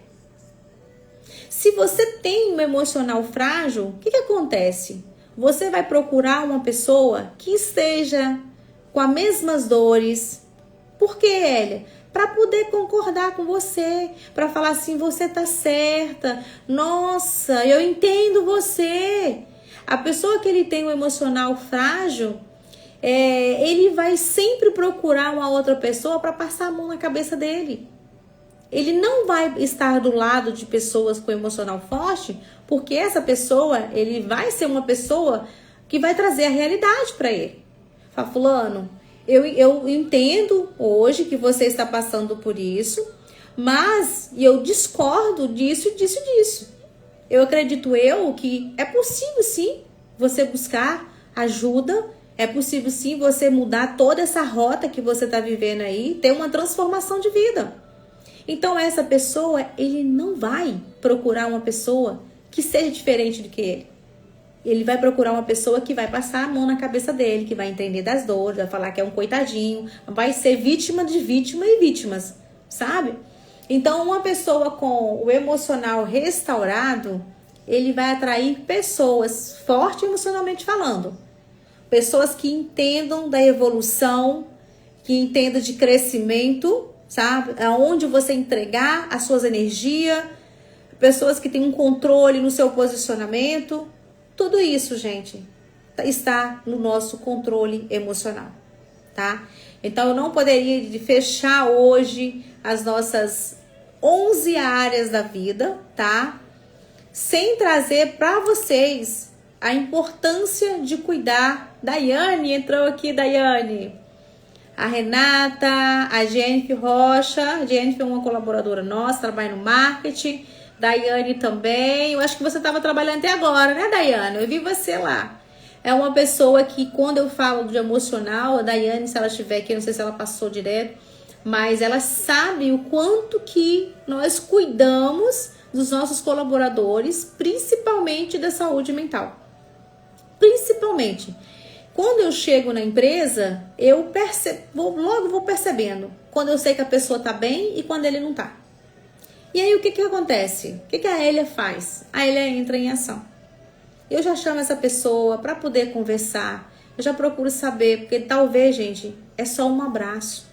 Se você tem um emocional frágil, o que acontece? Você vai procurar uma pessoa que esteja com as mesmas dores. Por quê, Hélia? Para poder concordar com você, para falar assim, você tá certa. Nossa, eu entendo você. A pessoa que ele tem um emocional frágil, ele vai sempre procurar uma outra pessoa para passar a mão na cabeça dele. Ele não vai estar do lado de pessoas com emocional forte, porque essa pessoa, ele vai ser uma pessoa que vai trazer a realidade para ele. Fala, fulano, eu entendo hoje que você está passando por isso, mas eu discordo disso. Eu acredito que é possível sim você buscar ajuda. É possível sim você mudar toda essa rota que você está vivendo aí, ter uma transformação de vida. Então essa pessoa, ele não vai procurar uma pessoa que seja diferente do que ele. Ele vai procurar uma pessoa que vai passar a mão na cabeça dele, que vai entender das dores, vai falar que é um coitadinho, vai ser vítima de vítima e vítimas, sabe? Então uma pessoa com o emocional restaurado, ele vai atrair pessoas fortes emocionalmente falando. Pessoas que entendam da evolução, que entendam de crescimento, sabe? Aonde você entregar as suas energias. Pessoas que têm um controle no seu posicionamento. Tudo isso, gente, está no nosso controle emocional, tá? Então, eu não poderia fechar hoje as nossas 11 áreas da vida, tá? Sem trazer para vocês a importância de cuidar. Daiane, entrou aqui, Daiane. A Renata, a Jennifer Rocha. A Jennifer é uma colaboradora nossa, trabalha no marketing. Daiane também. Eu acho que você estava trabalhando até agora, né, Daiane? Eu vi você lá. É uma pessoa que, quando eu falo de emocional, a Daiane, se ela estiver aqui, não sei se ela passou direto, mas ela sabe o quanto que nós cuidamos dos nossos colaboradores, principalmente da saúde mental. Principalmente. Quando eu chego na empresa, eu logo vou percebendo quando eu sei que a pessoa está bem e quando ele não está. E aí o que acontece? O que a Elia faz? A Elia entra em ação. Eu já chamo essa pessoa para poder conversar. Eu já procuro saber, porque talvez, gente, é só um abraço.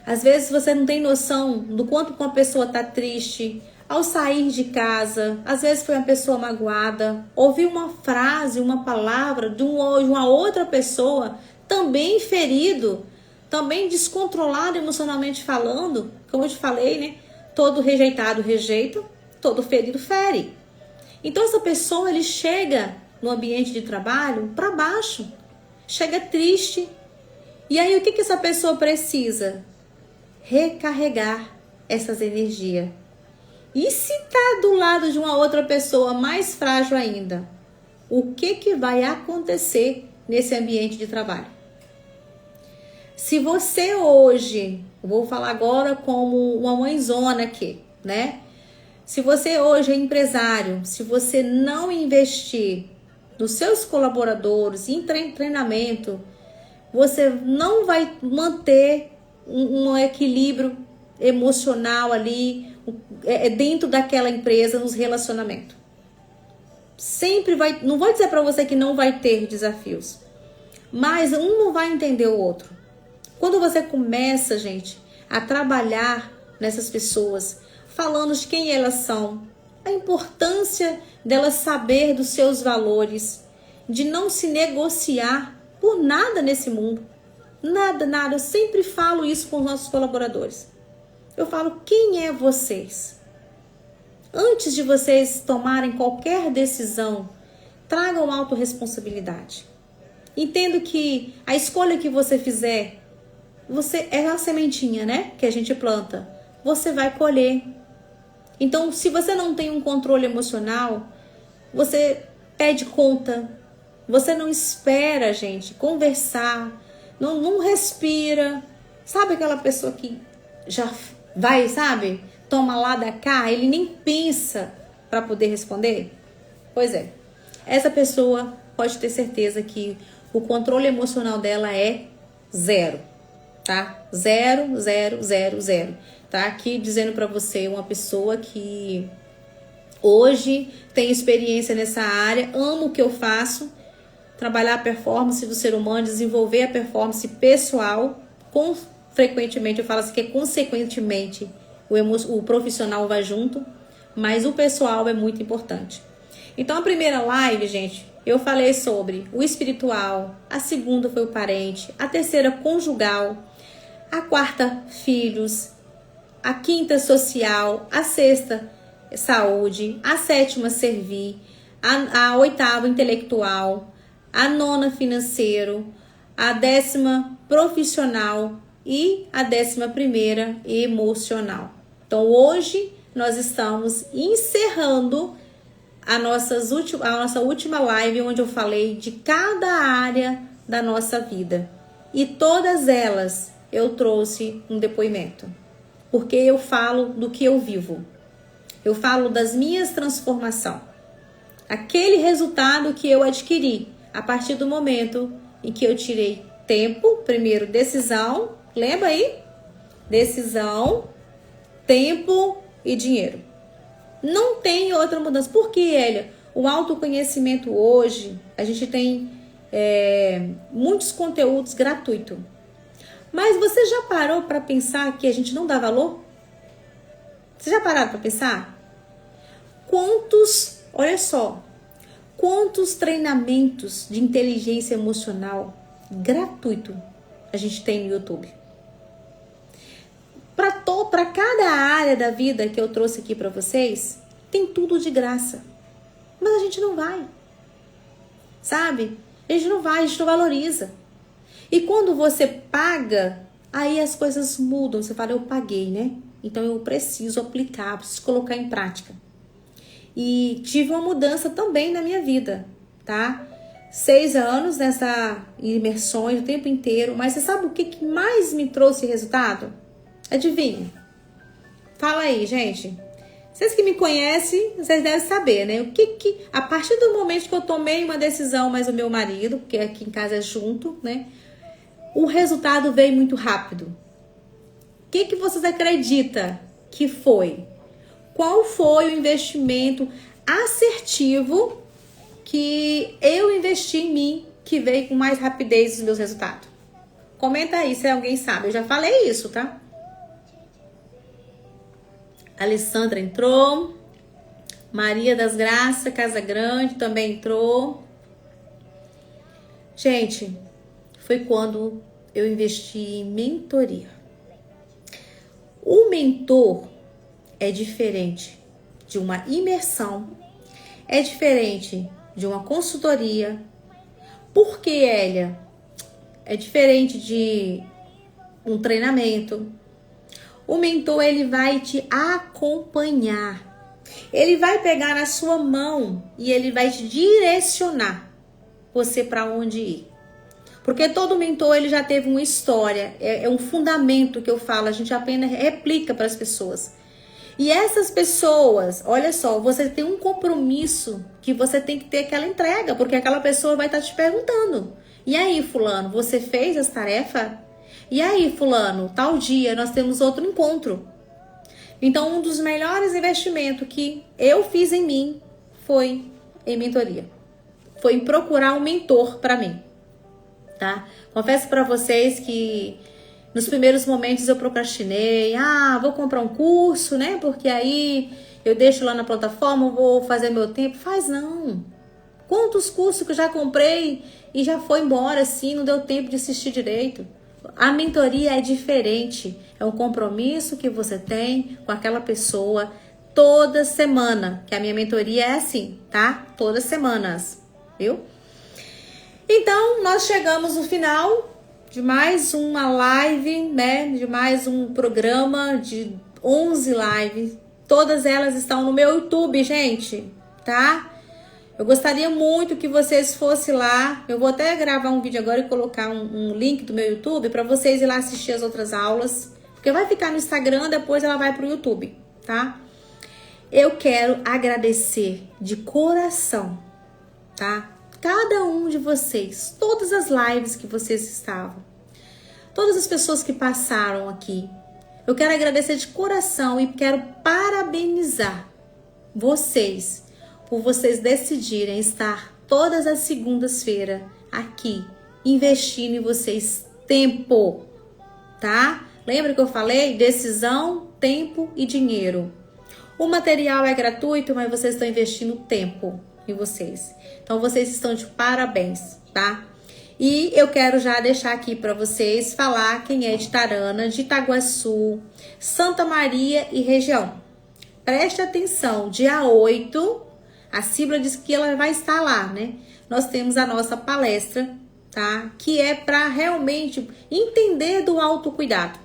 Às vezes você não tem noção do quanto uma pessoa está triste ao sair de casa. Às vezes foi uma pessoa magoada. Ouviu uma frase, uma palavra de uma outra pessoa também ferido, também descontrolado emocionalmente falando. Como eu te falei, né? Todo rejeitado rejeita, todo ferido fere. Então essa pessoa, ele chega no ambiente de trabalho para baixo, chega triste. E aí o que essa pessoa precisa? Recarregar essas energias. E se tá do lado de uma outra pessoa mais frágil ainda, o que vai acontecer nesse ambiente de trabalho? Se você hoje, vou falar agora como uma mãezona aqui, né? Se você hoje é empresário, se você não investir nos seus colaboradores, em treinamento, você não vai manter um equilíbrio emocional ali dentro daquela empresa, nos relacionamentos. Sempre vai, não vou dizer para você que não vai ter desafios, mas um não vai entender o outro. Quando você começa, gente, a trabalhar nessas pessoas, falando de quem elas são, a importância delas saber dos seus valores, de não se negociar por nada nesse mundo. Nada, nada. Eu sempre falo isso com os nossos colaboradores. Eu falo, quem é vocês? Antes de vocês tomarem qualquer decisão, tragam autorresponsabilidade. Entendo que a escolha que você fizer, você é a sementinha, né? Que a gente planta. Você vai colher. Então, se você não tem um controle emocional, você pede conta. Você não espera, gente, conversar. Não respira. Sabe aquela pessoa que já vai, sabe? Toma lá da cá, ele nem pensa para poder responder? Pois é. Essa pessoa pode ter certeza que o controle emocional dela é zero, tá? Zero, zero, zero, zero. Tá aqui dizendo para você, uma pessoa que hoje tem experiência nessa área, amo o que eu faço, trabalhar a performance do ser humano, desenvolver a performance pessoal, frequentemente eu falo assim que consequentemente o profissional vai junto, mas o pessoal é muito importante. Então a primeira live, gente, eu falei sobre o espiritual, a segunda foi o parente, a terceira conjugal, a quarta filhos, a quinta social, a sexta saúde, a sétima servir, a oitava intelectual, a nona financeiro, a 10ª profissional e a 11ª emocional. Então hoje nós estamos encerrando a nossa última live, onde eu falei de cada área da nossa vida. E todas elas eu trouxe um depoimento. Porque eu falo do que eu vivo. Eu falo das minhas transformações. Aquele resultado que eu adquiri a partir do momento em que eu tirei tempo, primeiro decisão, lembra aí? Decisão, tempo e dinheiro. Não tem outra mudança. Por que, Elia? O autoconhecimento hoje, a gente tem muitos conteúdos gratuitos. Mas você já parou para pensar que a gente não dá valor? Você já pararam para pensar? Olha só, quantos treinamentos de inteligência emocional gratuito a gente tem no YouTube? Para cada área da vida que eu trouxe aqui para vocês, tem tudo de graça. Mas a gente não vai. Sabe? A gente não vai, a gente não valoriza. E quando você paga, aí as coisas mudam. Você fala, eu paguei, né? Então eu preciso aplicar, preciso colocar em prática. E tive uma mudança também na minha vida, tá? 6 anos nessa imersões o tempo inteiro. Mas você sabe o que mais me trouxe resultado? Adivinha? Fala aí, gente. Vocês que me conhecem, vocês devem saber, né? A partir do momento que eu tomei uma decisão, mas o meu marido, porque aqui em casa é junto, né? O resultado veio muito rápido. O que vocês acreditam que foi? Qual foi o investimento assertivo que eu investi em mim que veio com mais rapidez os meus resultados? Comenta aí se alguém sabe. Eu já falei isso, tá? Alessandra entrou. Maria das Graças, Casa Grande, também entrou. Gente, foi quando eu investi em mentoria. O mentor é diferente de uma imersão, é diferente de uma consultoria. Por que, Elia? É diferente de um treinamento. O mentor, ele vai te acompanhar. Ele vai pegar na sua mão e ele vai te direcionar você para onde ir. Porque todo mentor, ele já teve uma história, é um fundamento que eu falo, a gente apenas replica para as pessoas. E essas pessoas, olha só, você tem um compromisso que você tem que ter aquela entrega, porque aquela pessoa vai estar te perguntando. E aí, fulano, você fez as tarefas? E aí, fulano, tal dia nós temos outro encontro. Então, um dos melhores investimentos que eu fiz em mim foi em mentoria. Foi em procurar um mentor para mim, tá? Confesso para vocês que nos primeiros momentos eu procrastinei. Vou comprar um curso, né? Porque aí eu deixo lá na plataforma, vou fazer meu tempo. Faz não. Quantos cursos que eu já comprei e já foi embora assim, não deu tempo de assistir direito. A mentoria é diferente. É um compromisso que você tem com aquela pessoa toda semana. Que a minha mentoria é assim, tá? Todas semanas, viu? Então, nós chegamos no final de mais uma live, né? De mais um programa de 11 lives. Todas elas estão no meu YouTube, gente, tá? Eu gostaria muito que vocês fossem lá. Eu vou até gravar um vídeo agora e colocar um link do meu YouTube para vocês ir lá assistir as outras aulas. Porque vai ficar no Instagram, depois ela vai pro YouTube, tá? Eu quero agradecer de coração, tá? Cada um de vocês, todas as lives que vocês estavam, todas as pessoas que passaram aqui. Eu quero agradecer de coração e quero parabenizar vocês por vocês decidirem estar todas as segundas-feiras aqui, investindo em vocês tempo, tá? Lembra que eu falei? Decisão, tempo e dinheiro. O material é gratuito, mas vocês estão investindo tempo em vocês. Então, vocês estão de parabéns, tá? E eu quero já deixar aqui para vocês falar quem é de Tarana, de Itaguaçu, Santa Maria e região. Preste atenção, dia 8, a Cibla disse que ela vai estar lá, né? Nós temos a nossa palestra, tá? Que é para realmente entender do autocuidado.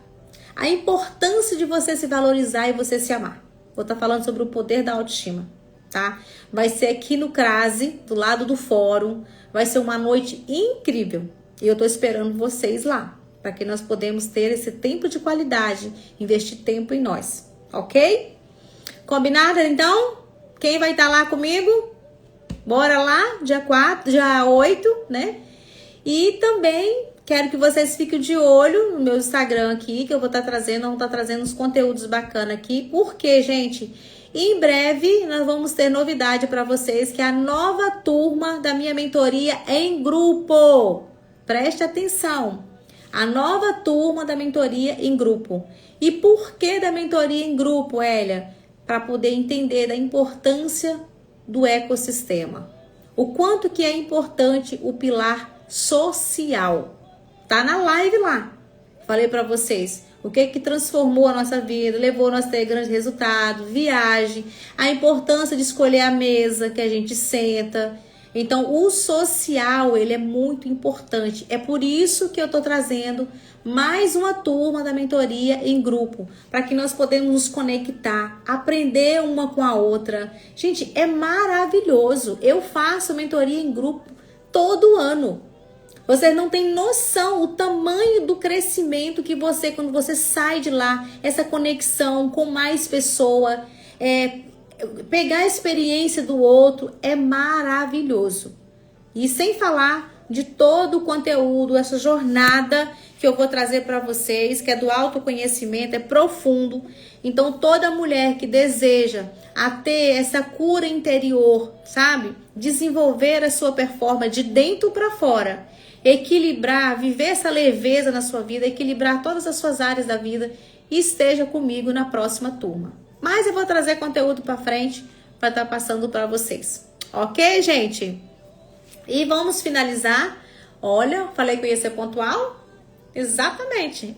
A importância de você se valorizar e você se amar. Vou estar falando sobre o poder da autoestima, tá? Vai ser aqui no Crase, do lado do fórum. Vai ser uma noite incrível. E eu tô esperando vocês lá, para que nós podemos ter esse tempo de qualidade, investir tempo em nós, ok? Combinado, então? Quem vai estar lá comigo? Bora lá, dia 8, né? E também quero que vocês fiquem de olho no meu Instagram aqui, que eu vou estar trazendo, vamos estar trazendo uns conteúdos bacanas aqui. Porque, gente, em breve nós vamos ter novidade para vocês, que é a nova turma da minha mentoria em grupo. Preste atenção. A nova turma da mentoria em grupo. E por que da mentoria em grupo, Elia? Para poder entender da importância do ecossistema. O quanto que é importante o pilar social. Tá na live lá. Falei para vocês o que transformou a nossa vida, levou nós a ter grandes resultados, viagem, a importância de escolher a mesa que a gente senta. Então, o social, ele é muito importante. É por isso que eu tô trazendo mais uma turma da mentoria em grupo, para que nós podemos nos conectar, aprender uma com a outra. Gente, é maravilhoso. Eu faço mentoria em grupo todo ano. Vocês não têm noção o tamanho do crescimento que você, quando você sai de lá, essa conexão com mais pessoa, pegar a experiência do outro é maravilhoso. E sem falar de todo o conteúdo, essa jornada que eu vou trazer para vocês, que é do autoconhecimento, é profundo. Então, toda mulher que deseja a ter essa cura interior, sabe? Desenvolver a sua performance de dentro para fora, equilibrar, viver essa leveza na sua vida, equilibrar todas as suas áreas da vida, esteja comigo na próxima turma. Mas eu vou trazer conteúdo para frente para estar passando para vocês. Ok, gente? E vamos finalizar. Olha, falei que eu ia ser pontual? Exatamente.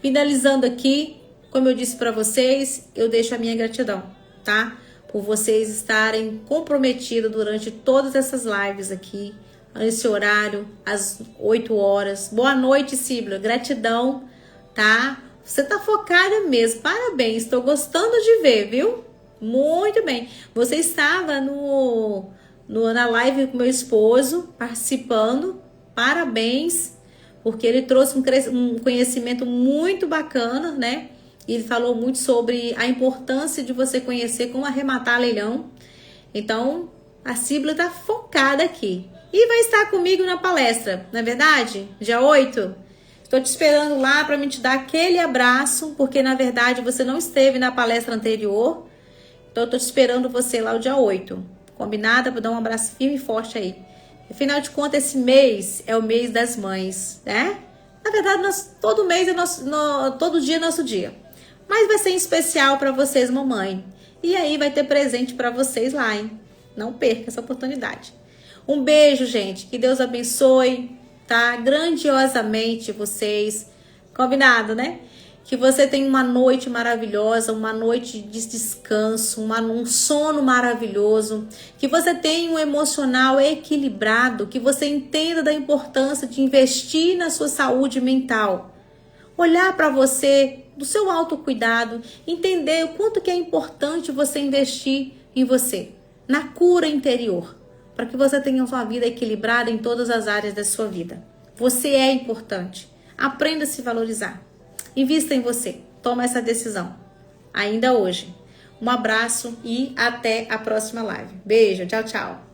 Finalizando aqui, como eu disse para vocês, eu deixo a minha gratidão, tá? Por vocês estarem comprometidos durante todas essas lives aqui, nesse horário, às 8 horas. Boa noite, Síbila. Gratidão, tá? Você tá focada mesmo. Parabéns. Estou gostando de ver, viu? Muito bem. Você estava na live com meu esposo, participando. Parabéns, porque ele trouxe um conhecimento muito bacana, né? Ele falou muito sobre a importância de você conhecer como arrematar leilão. Então, a Síbila tá focada aqui. E vai estar comigo na palestra, não é verdade? Dia 8. Estou te esperando lá para me te dar aquele abraço, porque na verdade você não esteve na palestra anterior. Então, eu tô te esperando você lá o dia 8. Combinada? Vou dar um abraço firme e forte aí. Afinal de contas, esse mês é o mês das mães, né? Na verdade, todo mês é todo dia é nosso dia. Mas vai ser em especial para vocês, mamãe. E aí vai ter presente para vocês lá, hein? Não perca essa oportunidade. Um beijo, gente. Que Deus abençoe, tá? Grandiosamente vocês. Combinado, né? Que você tenha uma noite maravilhosa, uma noite de descanso, um sono maravilhoso. Que você tenha um emocional equilibrado. Que você entenda da importância de investir na sua saúde mental. Olhar para você, do seu autocuidado, entender o quanto que é importante você investir em você, na cura interior, para que você tenha sua vida equilibrada em todas as áreas da sua vida. Você é importante. Aprenda a se valorizar. Invista em você. Toma essa decisão. Ainda hoje. Um abraço e até a próxima live. Beijo. Tchau, tchau.